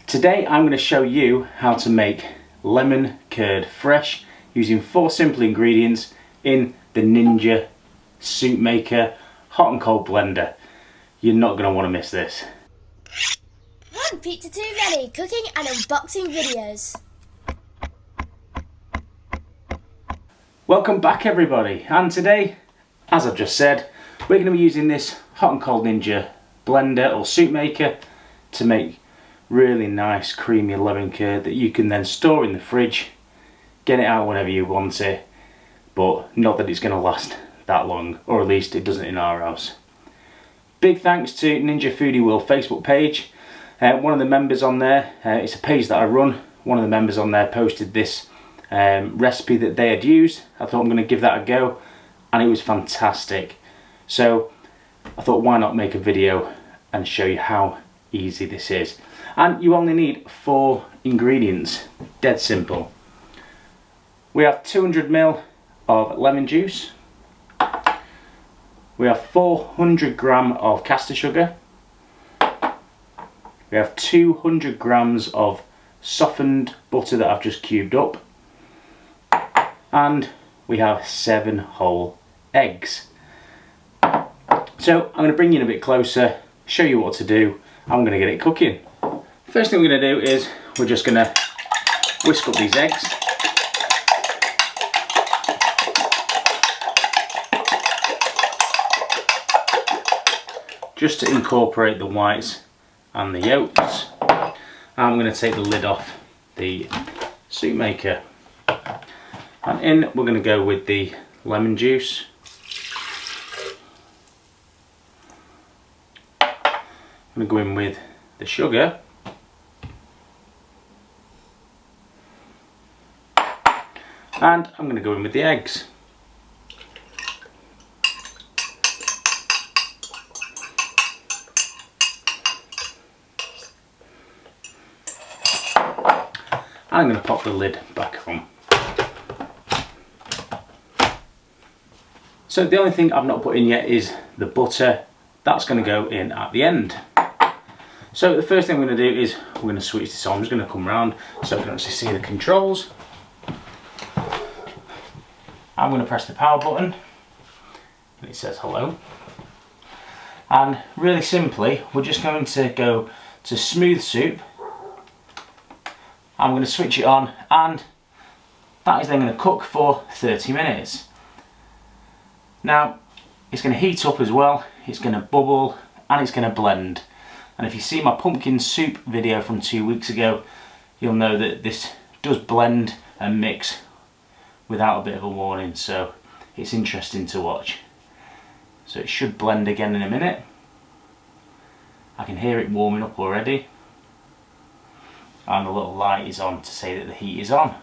Today I'm going to show you how to make lemon curd fresh using 4 simple ingredients in the Ninja Soup Maker hot and cold blender. You're not going to want to miss this. 1 Pizza 2 ready, cooking and unboxing videos. Welcome back everybody, and today, as I've just said, we're going to be using this hot and cold Ninja blender or soup maker to make really nice creamy lemon curd that you can then store in the fridge, get it out whenever you want it, but not that it's going to last that long, or at least it doesn't in our house. Big thanks to Ninja Foodi World Facebook page. One of the members on there, it's a page that I run, one of the members on there posted this recipe that they had used. I thought I'm going to give that a go, and it was fantastic. So I thought, why not make a video and show you how easy this is. And you only need 4 ingredients, dead simple. We have 200 ml of lemon juice. We have 400 gram of caster sugar. We have 200 grams of softened butter that I've just cubed up. And we have 7 whole eggs. So I'm going to bring you in a bit closer, show you what to do. I'm going to get it cooking. First thing we're going to do is we're just going to whisk up these eggs. Just to incorporate the whites and the yolks. I'm going to take the lid off the soup maker. And in we're going to go with the lemon juice. I'm going to go in with the sugar. And I'm going to go in with the eggs. I'm going to pop the lid back on. So the only thing I've not put in yet is the butter. That's going to go in at the end. So the first thing we're going to do is we're going to switch this on. I'm just going to come around so I can actually see the controls. I'm going to press the power button and it says hello. And really simply, we're just going to go to smooth soup. I'm going to switch it on, and that is then going to cook for 30 minutes. Now, it's going to heat up as well, it's going to bubble, and it's going to blend. And if you see my pumpkin soup video from 2 weeks ago, you'll know that this does blend and mix without a bit of a warning, so it's interesting to watch. So it should blend again in a minute. I can hear it warming up already. And the little light is on to say that the heat is on.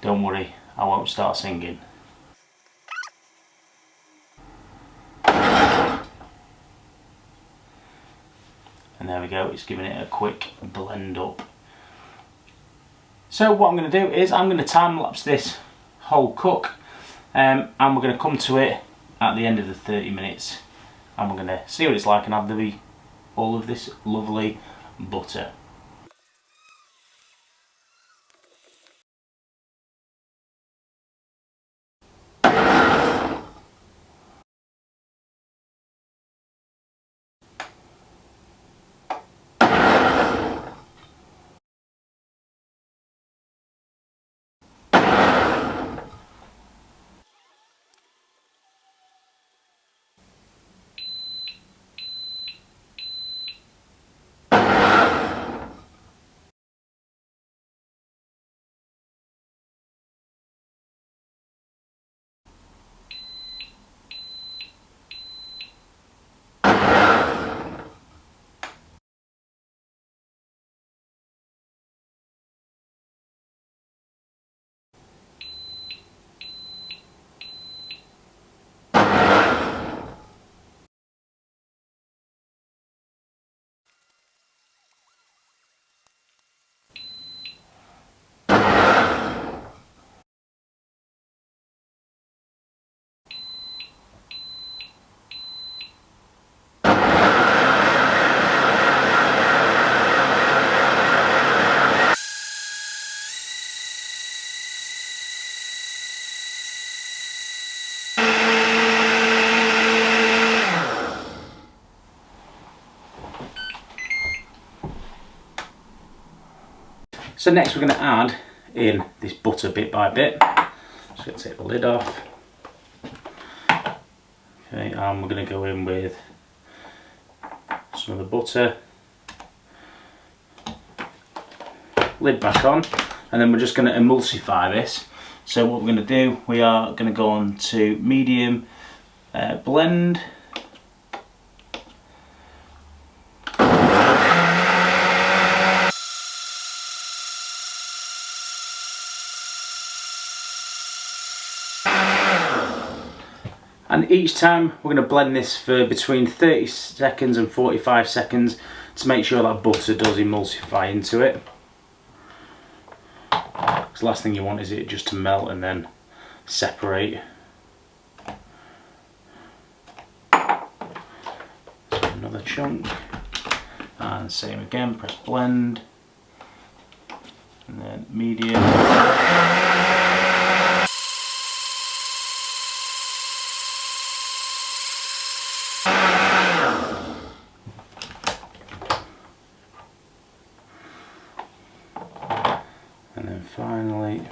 Don't worry, I won't start singing. And there we go, it's giving it a quick blend up. So what I'm going to do is I'm going to time lapse this whole cook, and we're going to come to it at the end of the 30 minutes, and we're going to see what it's like and have all of this lovely butter. So next we're going to add in this butter bit by bit. Just going to take the lid off. Okay, and we're going to go in with some of the butter. Lid back on, and then we're just going to emulsify this. So what we're going to do, we are going to go on to medium blend. And each time we're going to blend this for between 30 seconds and 45 seconds to make sure that butter does emulsify into it. Because the last thing you want is it just to melt and then separate. So another chunk, and same again, press blend, and then medium. And then finally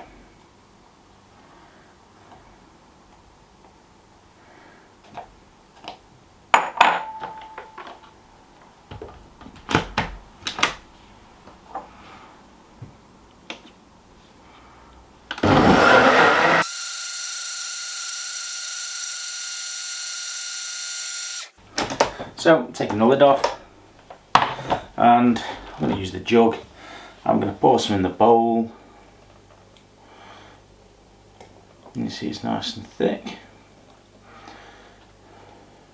so taking the lid off, and I'm going to use the jug. I'm going to pour some in the bowl. You see it's nice and thick.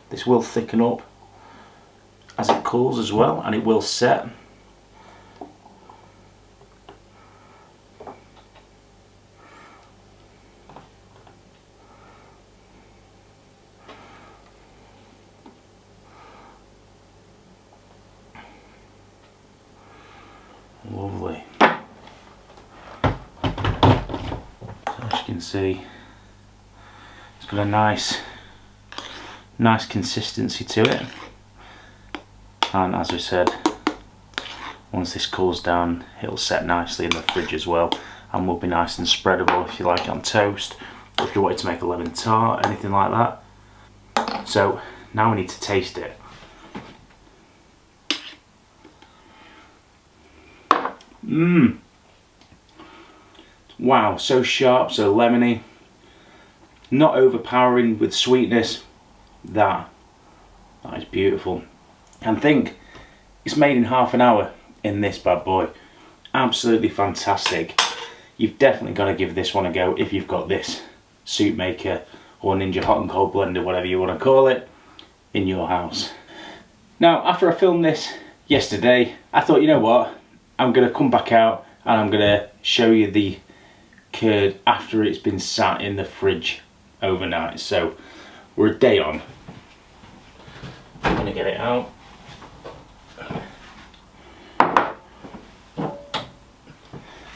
This will thicken up as it cools as well, and it will set. Lovely. So as you can see, it's got a nice consistency to it, and as we said, once this cools down it'll set nicely in the fridge as well, and will be nice and spreadable if you like it on toast, or if you wanted to make a lemon tart, anything like that. So now we need to taste it. Wow, so sharp, so lemony, not overpowering with sweetness. That is beautiful. And think, it's made in half an hour in this bad boy. Absolutely fantastic. You've definitely got to give this one a go if you've got this soup maker or Ninja hot and cold blender, whatever you want to call it, in your house. Now, after I filmed this yesterday, I thought, you know what, I'm going to come back out and I'm going to show you the curd after it's been sat in the fridge overnight. So we're a day on. I'm going to get it out.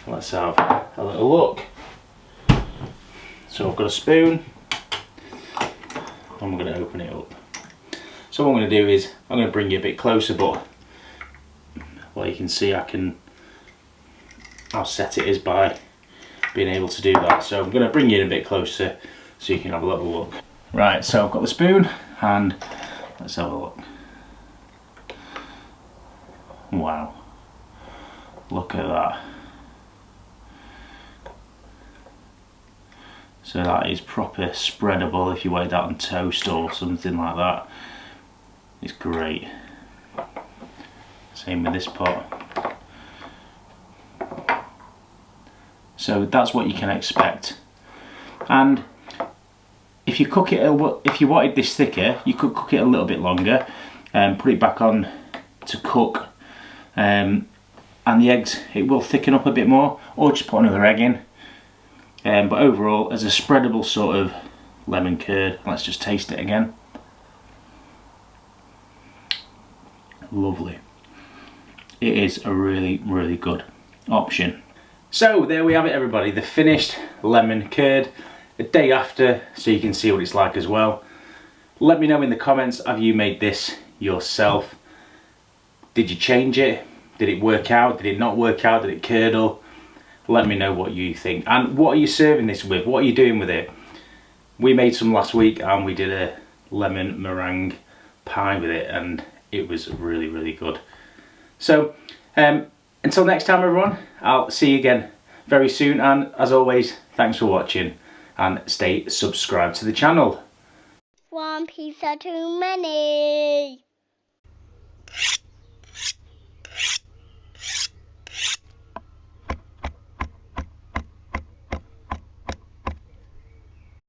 Let's have a little look. So I've got a spoon, and I'm going to open it up. So what I'm going to do is I'm going to bring you a bit closer, but well, you can see how set it is by being able to do that. So I'm going to bring you in a bit closer so you can have a little look. Right, so I've got the spoon, and let's have a look. Wow, look at that. So that is proper spreadable if you weigh that on toast or something like that. It's great. Same with this pot. So that's what you can expect. And if you cook it, if you wanted this thicker, you could cook it a little bit longer and put it back on to cook. And the eggs, it will thicken up a bit more, or just put another egg in. But overall, as a spreadable sort of lemon curd, let's just taste it again. Lovely. It is a really, really good option. So there we have it, everybody, the finished lemon curd a day after, so you can see what it's like as well. Let me know in the comments, have you made this yourself? Did you change it? Did it work out? Did it not work out? Did it curdle? let me know what you think. And what are you serving this with? What are you doing with it? We made some last week and we did a lemon meringue pie with it, and it was really, really good. So until next time everyone, I'll see you again very soon, and as always, thanks for watching and stay subscribed to the channel. One pizza too many.